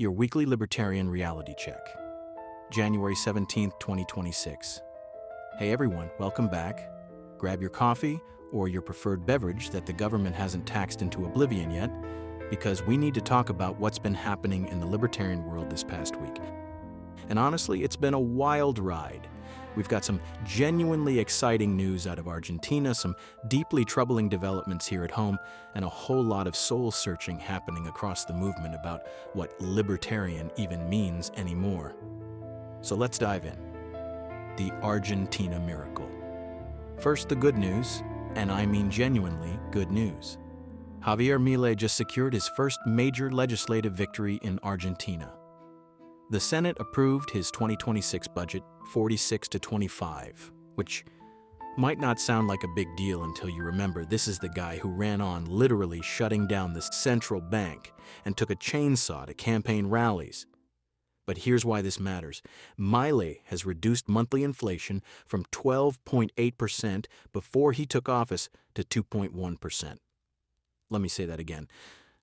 Your weekly Libertarian reality check. January 17th, 2026. Hey everyone, welcome back. Grab your coffee or your preferred beverage that the government hasn't taxed into oblivion yet, because we need to talk about what's been happening in the libertarian world this past week. And honestly, it's been a wild ride. We've got some genuinely exciting news out of Argentina, some deeply troubling developments here at home, and a whole lot of soul-searching happening across the movement about what libertarian even means anymore. So let's dive in. The Argentina miracle. First, the good news, and I mean genuinely good news. Javier Milei just secured his first major legislative victory in Argentina. The Senate approved his 2026 budget 46-25, which might not sound like a big deal until you remember this is the guy who ran on literally shutting down the central bank and took a chainsaw to campaign rallies. But here's why this matters. Milei has reduced monthly inflation from 12.8% before he took office to 2.1%. Let me say that again.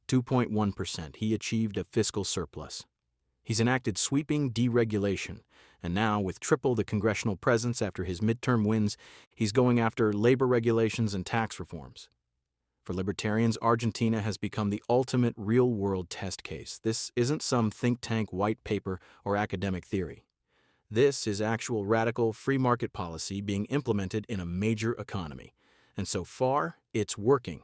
2.1%. He achieved a fiscal surplus. He's enacted sweeping deregulation, and now, with triple the congressional presence after his midterm wins, he's going after labor regulations and tax reforms. For libertarians, Argentina has become the ultimate real-world test case. This isn't some think tank white paper or academic theory. This is actual radical free market policy being implemented in a major economy. And so far, it's working.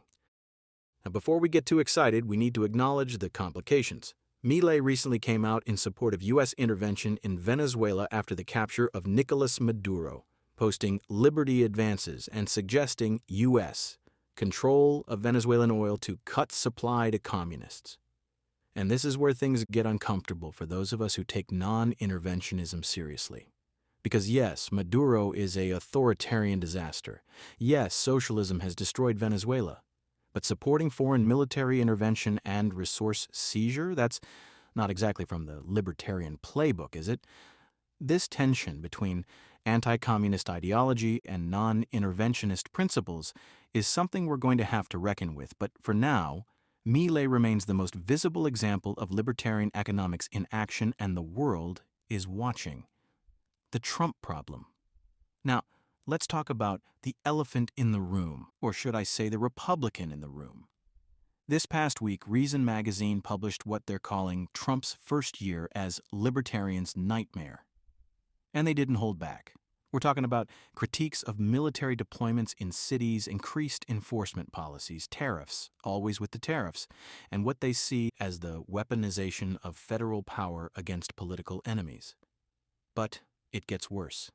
Now, before we get too excited, we need to acknowledge the complications. Milei recently came out in support of U.S. intervention in Venezuela after the capture of Nicolas Maduro, posting "Liberty advances" and suggesting U.S. control of Venezuelan oil to cut supply to communists. And this is where things get uncomfortable for those of us who take non-interventionism seriously. Because yes, Maduro is an authoritarian disaster. Yes, socialism has destroyed Venezuela. But supporting foreign military intervention and resource seizure, that's not exactly from the libertarian playbook, is it? This tension between anti-communist ideology and non-interventionist principles is something we're going to have to reckon with. But for now, Milei remains the most visible example of libertarian economics in action, and the world is watching. The Trump problem. Now, let's talk about the elephant in the room, or should I say the Republican in the room. This past week, Reason magazine published what they're calling Trump's first year as libertarian's nightmare. And they didn't hold back. We're talking about critiques of military deployments in cities, increased enforcement policies, tariffs, always with the tariffs, and what they see as the weaponization of federal power against political enemies. But it gets worse.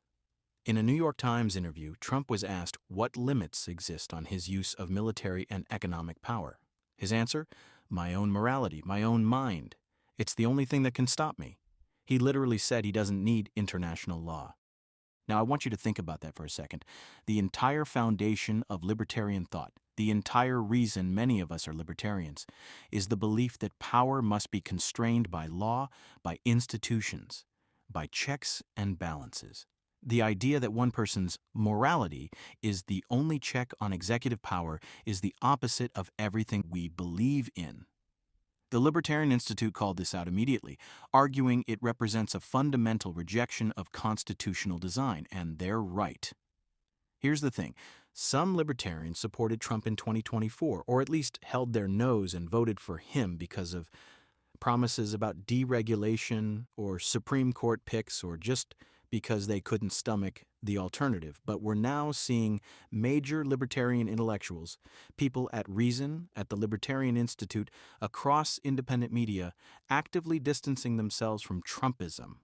In a New York Times interview, Trump was asked what limits exist on his use of military and economic power. His answer? My own morality, my own mind. It's the only thing that can stop me. He literally said he doesn't need international law. Now, I want you to think about that for a second. The entire foundation of libertarian thought, the entire reason many of us are libertarians, is the belief that power must be constrained by law, by institutions, by checks and balances. The idea that one person's morality is the only check on executive power is the opposite of everything we believe in. The Libertarian Institute called this out immediately, arguing it represents a fundamental rejection of constitutional design, and they're right. Here's the thing. Some libertarians supported Trump in 2024, or at least held their nose and voted for him because of promises about deregulation or Supreme Court picks, or just because they couldn't stomach the alternative. But we're now seeing major libertarian intellectuals, people at Reason, at the Libertarian Institute, across independent media, actively distancing themselves from Trumpism.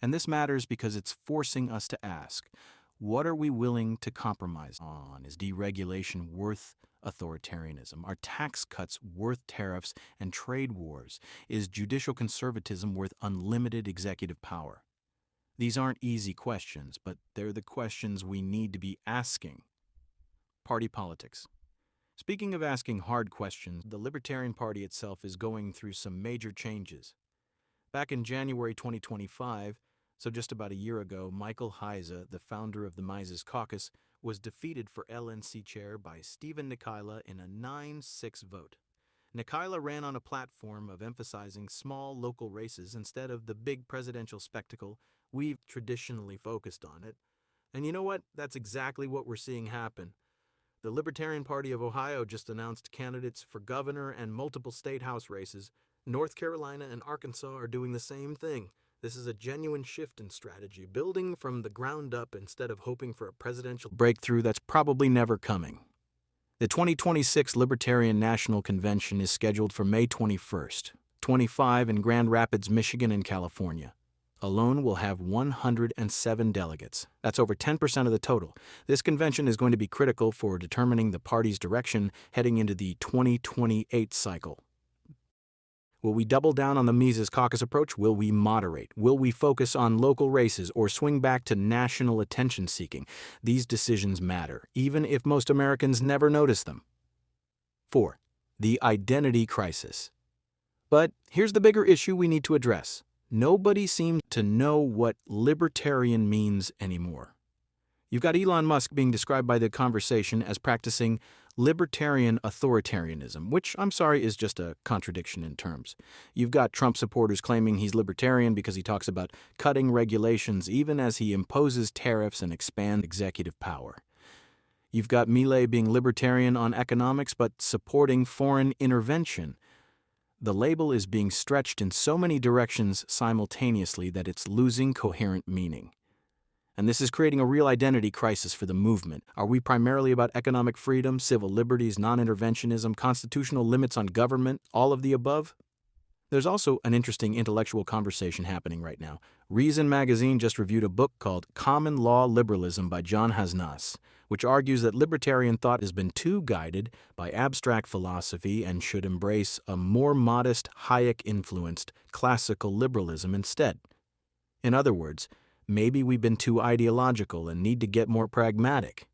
And this matters because it's forcing us to ask, what are we willing to compromise on? Is deregulation worth authoritarianism? Are tax cuts worth tariffs and trade wars? Is judicial conservatism worth unlimited executive power? These aren't easy questions, but they're the questions we need to be asking. Party politics. Speaking of asking hard questions, the Libertarian Party itself is going through some major changes. Back in January 2025, so just about a year ago, Michael Heize, the founder of the Mises Caucus, was defeated for LNC chair by Stephen Nikayla in a 9-6 vote. Nikayla ran on a platform of emphasizing small local races instead of the big presidential spectacle we've traditionally focused on it. And you know what? That's exactly what we're seeing happen. The Libertarian Party of Ohio just announced candidates for governor and multiple state house races. North Carolina and Arkansas are doing the same thing. This is a genuine shift in strategy, building from the ground up instead of hoping for a presidential breakthrough that's probably never coming. The 2026 Libertarian National Convention is scheduled for May 21st, 25 in Grand Rapids, Michigan and California. Alone will have 107 delegates. That's over 10% of the total. This convention is going to be critical for determining the party's direction heading into the 2028 cycle. Will we double down on the Mises Caucus approach? Will we moderate? Will we focus on local races or swing back to national attention-seeking? These decisions matter, even if most Americans never notice them. 4. The identity crisis. But here's the bigger issue we need to address. Nobody seems to know what libertarian means anymore. You've got Elon Musk being described by the conversation as practicing libertarian authoritarianism, which, I'm sorry, is just a contradiction in terms. You've got Trump supporters claiming he's libertarian because he talks about cutting regulations even as he imposes tariffs and expands executive power. You've got Milei being libertarian on economics but supporting foreign intervention. The label is being stretched in so many directions simultaneously that it's losing coherent meaning. And this is creating a real identity crisis for the movement. Are we primarily about economic freedom, civil liberties, non-interventionism, constitutional limits on government, all of the above? There's also an interesting intellectual conversation happening right now. Reason magazine just reviewed a book called Common Law Liberalism by John Hasnas, which argues that libertarian thought has been too guided by abstract philosophy and should embrace a more modest, Hayek-influenced classical liberalism instead. In other words, maybe we've been too ideological and need to get more pragmatic.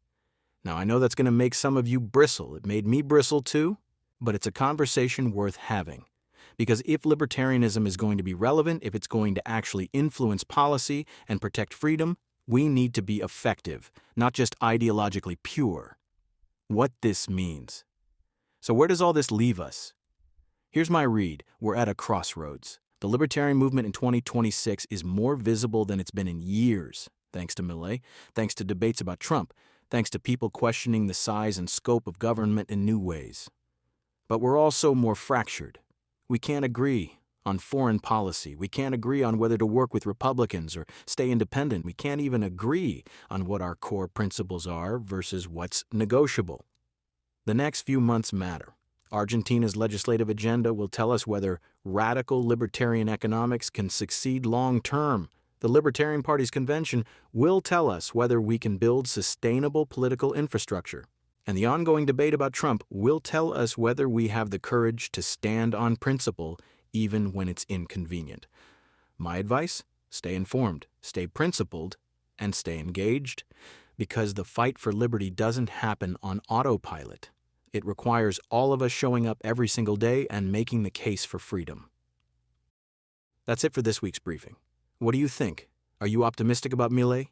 Now, I know that's going to make some of you bristle. It made me bristle too, but it's a conversation worth having. Because if libertarianism is going to be relevant, if it's going to actually influence policy and protect freedom, we need to be effective, not just ideologically pure. What this means. So where does all this leave us? Here's my read. We're at a crossroads. The libertarian movement in 2026 is more visible than it's been in years, thanks to Milei, thanks to debates about Trump, thanks to people questioning the size and scope of government in new ways. But we're also more fractured. We can't agree on foreign policy. We can't agree on whether to work with Republicans or stay independent. We can't even agree on what our core principles are versus what's negotiable. The next few months matter. Argentina's legislative agenda will tell us whether radical libertarian economics can succeed long-term. The Libertarian Party's convention will tell us whether we can build sustainable political infrastructure. And the ongoing debate about Trump will tell us whether we have the courage to stand on principle even when it's inconvenient. My advice? Stay informed, stay principled, and stay engaged, because the fight for liberty doesn't happen on autopilot. It requires all of us showing up every single day and making the case for freedom. That's it for this week's briefing. What do you think? Are you optimistic about Milei?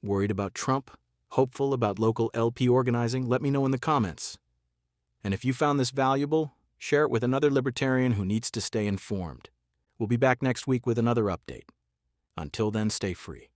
Worried about Trump? Hopeful about local LP organizing? Let me know in the comments. And if you found this valuable, share it with another libertarian who needs to stay informed. We'll be back next week with another update. Until then, stay free.